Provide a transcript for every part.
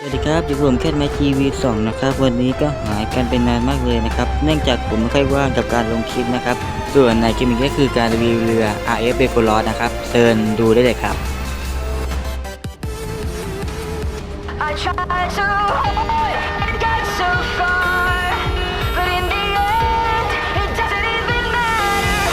สวัสดีครับอยู่ผมแคทแมทีวี2นะครับวันนี้ก็หายกันเป็นนานมากเลยนะครับเนื่องจากผมไม่ค่อยว่างกับการลงคลิปนะครับส่วนในคลิปนี้ก็คือการรีวิวเรือ RF Belgorod นะครับเชิญดูได้เลยครับ I tried so hard and got so far, but in the end, it doesn't even matter.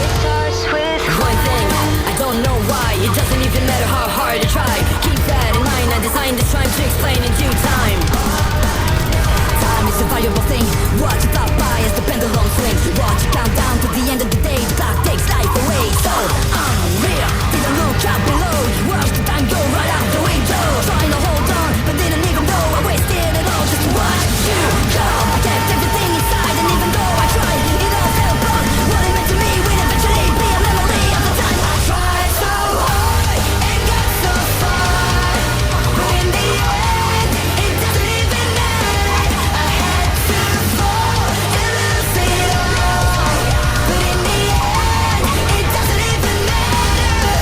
It starts with one thing, I don't know why. It doesn't even matter how hard I try. Keep that in mind, I designed this rhyme to explain in due time. Time is a valuable thing. Watch it fly by as the pendulum swings. Watch it count down to the end of the day. The clock takes life away. So unreal, didn't look out below. Watch the time go right out the window. Trying to hold on, but didn't even know I wasted it all just to watch you go. I kept everything inside, and even though I tried, it all fell apart. What it meant to me will eventually be a memory of the time I tried so hard and got so far, but in the end, it doesn't even matter. I had to fall to lose it all, but in the end, it doesn't even matter.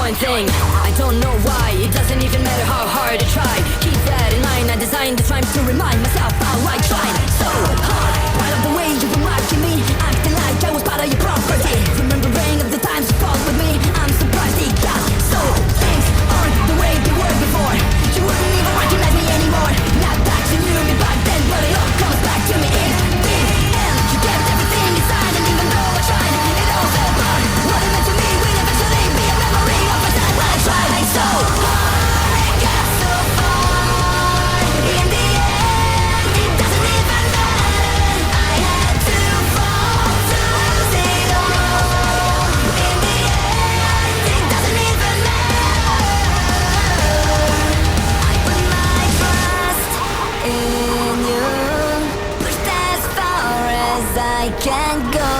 One thing, I don't know why. It doesn't even matter how hard I try. Keep that in mind. I designed the rhymes to remind myself how I tried so hard. Proud of the way you were marking me, acting like I was part of your property. Remembering of the times you fought with me, I'm surprised it got so. Things aren't the way they were before. You wouldn't even recognize me anymore. Not that you knew me back then, but it all comes back to me in the end. You kept everything inside, and even though I tried, it all fell apart. What it meant to me will eventually be a memory of the time I tried so hard and got so far. In the end, it doesn't even matter. I had to fall to lose it all. In the end, it doesn't even matter. I put my trust in you, pushed as far as I can go.